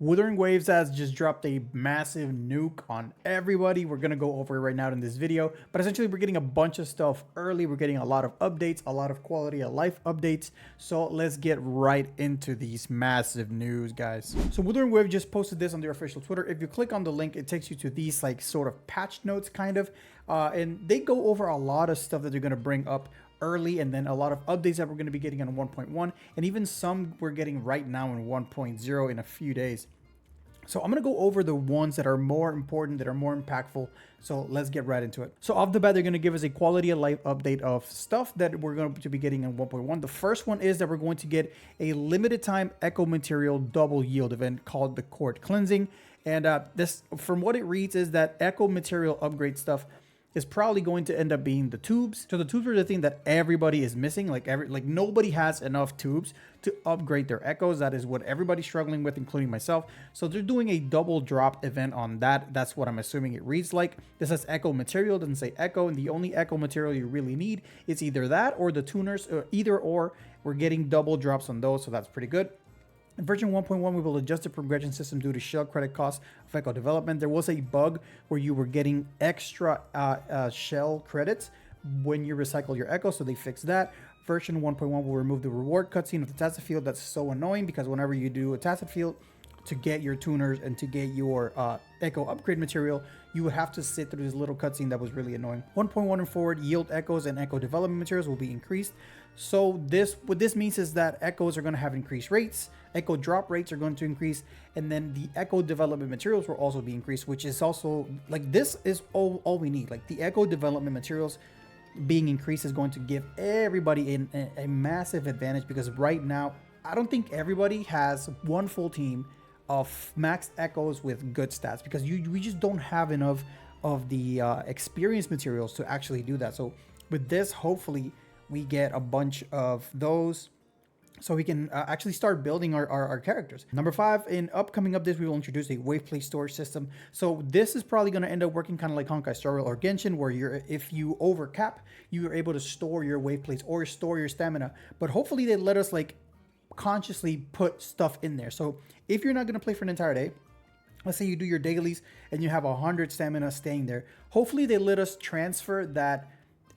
Wuthering Waves has just dropped a massive nuke on everybody. We're going to go over it right now in this video. But essentially, we're getting a bunch of stuff early. We're getting a lot of updates, a lot of quality of life updates. So let's get right into these massive news, guys. So Wuthering Waves just posted this on their official Twitter. If you click on the link, it takes you to these like sort of patch notes kind of. And they go over a lot of stuff that they're going to bring up early, and then a lot of updates that we're going to be getting on 1.1, and even some we're getting right now in 1.0 in a few days. So I'm going to go over the ones that are more important, that are more impactful. So let's get right into it. So off the bat, they're going to give us a quality of life update of stuff that we're going to be getting in 1.1. The first one is that we're going to get a limited time echo material double yield event called the Court Cleansing. And this, from what it reads, is that echo material upgrade stuff is probably going to end up being the tubes. So the tubes are the thing that everybody is missing. Like nobody has enough tubes to upgrade their echoes. That is what everybody's struggling with, including myself. So they're doing a double drop event on that. That's what I'm assuming it reads like. This says echo material, doesn't say echo, and the only echo material you really need is either that or the tuners, or either or. We're getting double drops on those, so that's pretty good. In version 1.1, we will adjust the progression system due to shell credit costs of echo development. There was a bug where you were getting extra shell credits when you recycle your echo, so they fixed that. Version 1.1 will remove the reward cutscene of the tacit field. That's so annoying because whenever you do a tacit field to get your tuners and to get your echo upgrade material, you would have to sit through this little cutscene that was really annoying. 1.1 and forward, yield echoes and echo development materials will be increased. So what this means is that echoes are going to have increased rates, echo drop rates are going to increase, and then the echo development materials will also be increased, which is also like, this is all we need. Like the echo development materials being increased is going to give everybody a massive advantage, because right now I don't think everybody has one full team of max echoes with good stats, because we just don't have enough of the experience materials to actually do that. So with this, hopefully we get a bunch of those so we can actually start building our characters. Number 5, in upcoming updates, we will introduce a wave plate storage system. So this is probably going to end up working kind of like Honkai Star Rail or Genshin, where if you overcap, you are able to store your wave plates or store your stamina. But hopefully they let us like consciously put stuff in there. So if you're not going to play for an entire day, let's say you do your dailies and you have 100 stamina staying there, hopefully they let us transfer that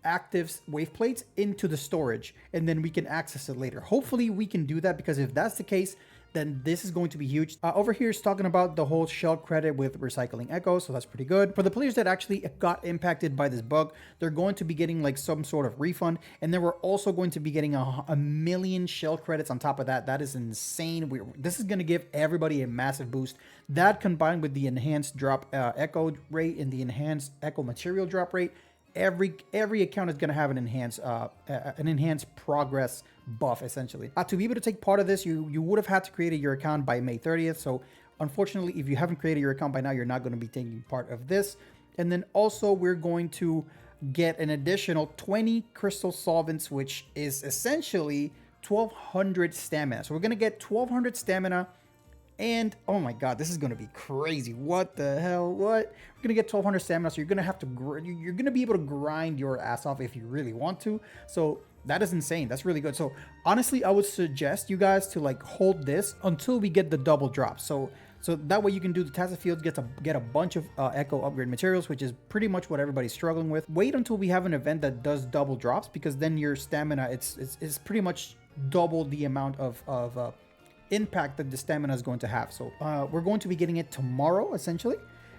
active wave plates into the storage, and then we can access it later. Hopefully we can do that, because if that's the case, then this is going to be huge. Over here is talking about the whole shell credit with recycling echoes, so that's pretty good. For the players that actually got impacted by this bug, they're going to be getting like some sort of refund, and then we're also going to be getting a million shell credits on top of that. That is insane. This is going to give everybody a massive boost. That combined with the enhanced drop echo rate and the enhanced echo material drop rate, every account is going to have an enhanced progress buff, essentially. To be able to take part of this, you would have had to create your account by May 30th. So unfortunately, if you haven't created your account by now, you're not going to be taking part of this. And then also we're going to get an additional 20 crystal solvents, which is essentially 1200 stamina. So we're going to get 1200 stamina. And oh my god, this is going to be crazy. What the hell? What? We're going to get 1200 stamina, so you're going to have to you're going to be able to grind your ass off if you really want to. So that is insane. That's really good. So honestly, I would suggest you guys to like hold this until we get the double drop. So that way you can do the tacit fields, get a bunch of echo upgrade materials, which is pretty much what everybody's struggling with. Wait until we have an event that does double drops, because then your stamina it's pretty much double the amount of impact that the stamina is going to have. So we're going to be getting it tomorrow, essentially,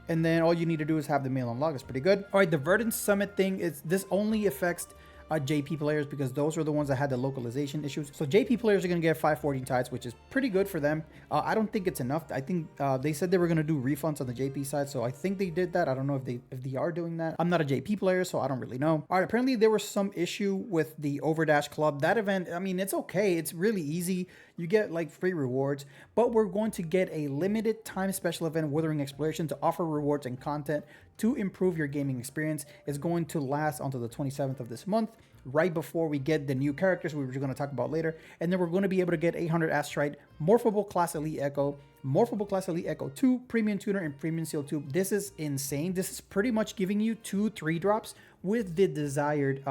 and then all you need to do is have the mail unlock. It's pretty good. All right, the Verdant Summit thing is, this only affects JP players, because those are the ones that had the localization issues. So JP players are going to get 514 tides, which is pretty good for them. I don't think it's enough. I think they said they were going to do refunds on the JP side, so I think they did that. I don't know if they are doing that. I'm not a JP player, so I don't really know. All right, apparently there was some issue with the Overdash Club. That event, I mean, it's okay. It's really easy. You get like free rewards, but we're going to get a limited time special event, Wuthering Exploration, to offer rewards and content to improve your gaming experience. It's going to last until the 27th of this month, right before we get the new characters we were going to talk about later. And then we're going to be able to get 800 Astrite, Morphable Class Elite Echo, Morphable Class Elite Echo 2, Premium Tuner, and Premium Seal 2. This is insane. This is pretty much giving you 2-3 drops with the desired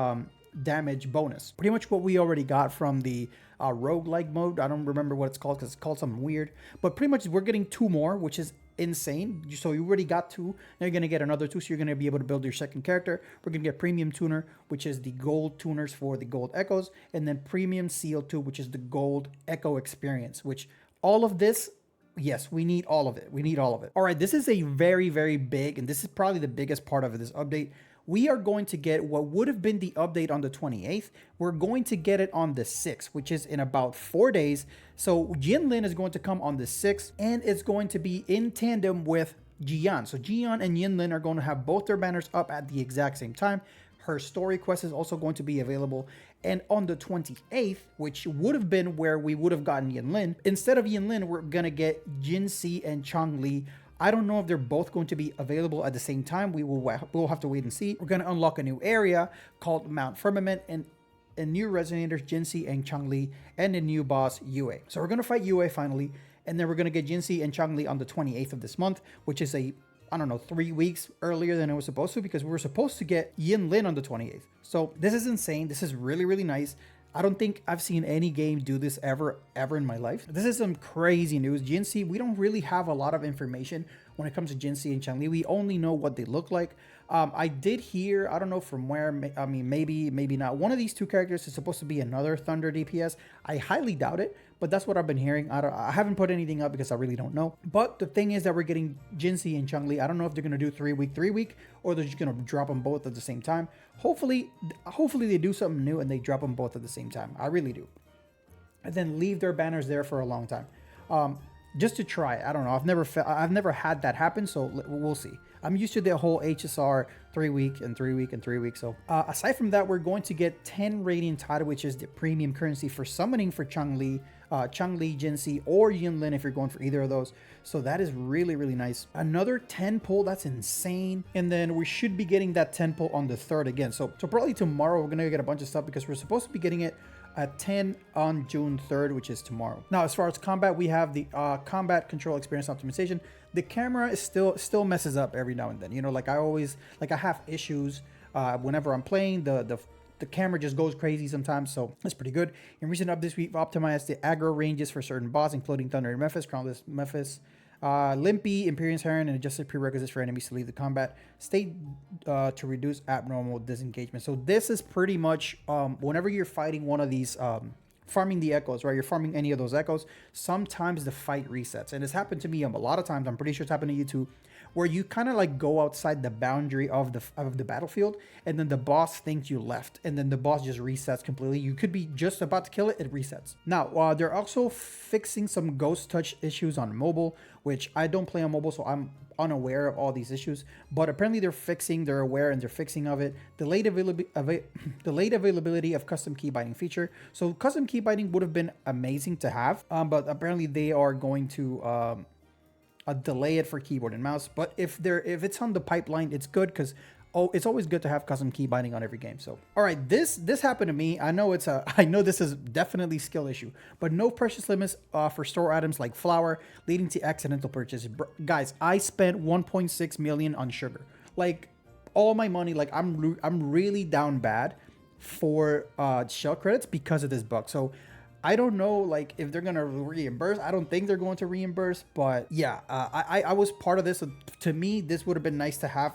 damage bonus. Pretty much what we already got from the roguelike mode. I don't remember what it's called because it's called something weird. But pretty much we're getting 2 more, which is insane. So you already got 2. Now you're going to get another 2. So you're going to be able to build your second character. We're going to get Premium Tuner, which is the gold tuners for the gold echoes. And then Premium CO2, which is the gold echo experience, which all of this, yes, we need all of it. We need all of it. All right, this is a very, very big, and this is probably the biggest part of this update. We are going to get what would have been the update on the 28th. We're going to get it on the 6th, which is in about 4 days. So Jinlin is going to come on the 6th, and it's going to be in tandem with Jian. So Jian and Yinlin are going to have both their banners up at the exact same time. Her story quest is also going to be available. And on the 28th, which would have been where we would have gotten Yinlin, instead of Yinlin, we're going to get JINHSI and CHANGLI. I don't know if they're both going to be available at the same time. We'll have to wait and see. We're going to unlock a new area called Mount Firmament and new resonators, JINHSI and CHANGLI, and a new boss, Yue. So we're going to fight Yue finally, and then we're going to get JINHSI and CHANGLI on the 28th of this month, which is I don't know, 3 weeks earlier than it was supposed to, because we were supposed to get Yinlin on the 28th. So this is insane. This is really, really nice. I don't think I've seen any game do this ever in my life. This is some crazy news. JINHSI, we don't really have a lot of information when it comes to JINHSI and CHANGLI. We only know what they look like. I did hear, I don't know from where, I mean, maybe not. One of these 2 characters is supposed to be another Thunder DPS. I highly doubt it, but that's what I've been hearing. I haven't put anything up because I really don't know. But the thing is that we're getting JINHSI and CHANGLI. I don't know if they're going to do 3 week, or they're just going to drop them both at the same time. Hopefully they do something new and they drop them both at the same time. I really do. And then leave their banners there for a long time. Just to try. I don't know. I've never had that happen, so we'll see. I'm used to the whole HSR 3 week and 3 week and 3 weeks. So aside from that, we're going to get 10 radiant title, which is the premium currency for summoning for CHANGLI, JINHSI, or Yinlin if you're going for either of those. So that is really, really nice. Another 10 pull, that's insane. And then we should be getting that 10 pull on the 3rd again. So probably tomorrow we're gonna get a bunch of stuff, because we're supposed to be getting it at 10 on June 3rd, which is tomorrow. Now, as far as combat, we have the combat control experience optimization. The camera is still messes up every now and then. You know, like I have issues whenever I'm playing. The camera just goes crazy sometimes, so that's pretty good. In recent updates, we've optimized the aggro ranges for certain bosses, including Thunder and Memphis, Crownless Memphis, Limpy, Imperium's Heron, and adjusted prerequisites for enemies to leave the combat state to reduce abnormal disengagement. So this is pretty much whenever you're fighting one of these, farming the echoes, right? You're farming any of those echoes, sometimes the fight resets. And it's happened to me a lot of times. I'm pretty sure it's happened to you too, where you kind of like go outside the boundary of the battlefield, and then the boss thinks you left, and then the boss just resets completely. You could be just about to kill it, it resets. Now, they're also fixing some ghost touch issues on mobile, which I don't play on mobile, so I'm unaware of all these issues, but apparently they're aware and they're fixing of it. Delayed availability of custom key binding feature. So custom key binding would have been amazing to have, but apparently they are going to delay it for keyboard and mouse. But if it's on the pipeline, it's good, because it's always good to have custom key binding on every game. So all right, this happened to me. I know this is definitely skill issue, but no precious limits for store items like flour, leading to accidental purchases. Guys, I spent 1.6 million on sugar, like all my money. Like I'm really down bad for shell credits because of this bug. So I don't know, like, if they're gonna reimburse. I don't think they're going to reimburse, but yeah, I was part of this. So to me, this would have been nice to have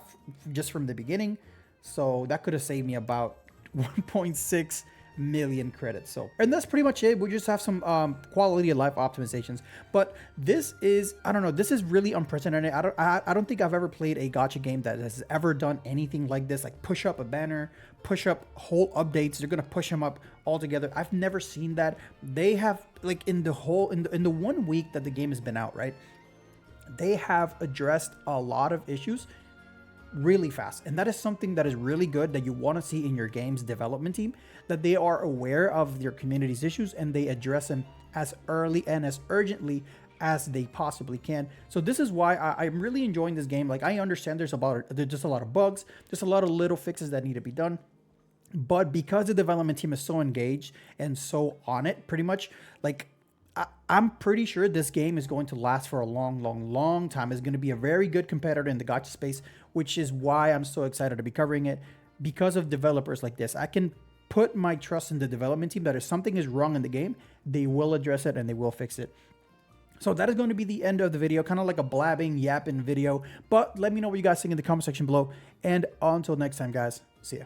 just from the beginning. So that could have saved me about 1.6 million credits. So, and that's pretty much it. We just have some quality of life optimizations, but this is, I don't know, this is really unprecedented. I don't think I've ever played a gacha game that has ever done anything like this, like push up a banner, push up whole updates. They're gonna push them up all together. I've never seen that. They have, like, in the 1 week that the game has been out, right, they have addressed a lot of issues really fast, and that is something that is really good, that you want to see in your game's development team, that they are aware of your community's issues and they address them as early and as urgently as they possibly can. So this is why I'm really enjoying this game. Like, I understand there's just a lot of bugs, there's a lot of little fixes that need to be done, but because the development team is so engaged and so on it, pretty much, like, I'm pretty sure this game is going to last for a long time. It's going to be a very good competitor in the gacha space, which is why I'm so excited to be covering it, because of developers like this. I can put my trust in the development team that if something is wrong in the game, they will address it and they will fix it. So that is going to be the end of the video, kind of like a blabbing, yapping video. But let me know what you guys think in the comment section below. And until next time, guys, see ya.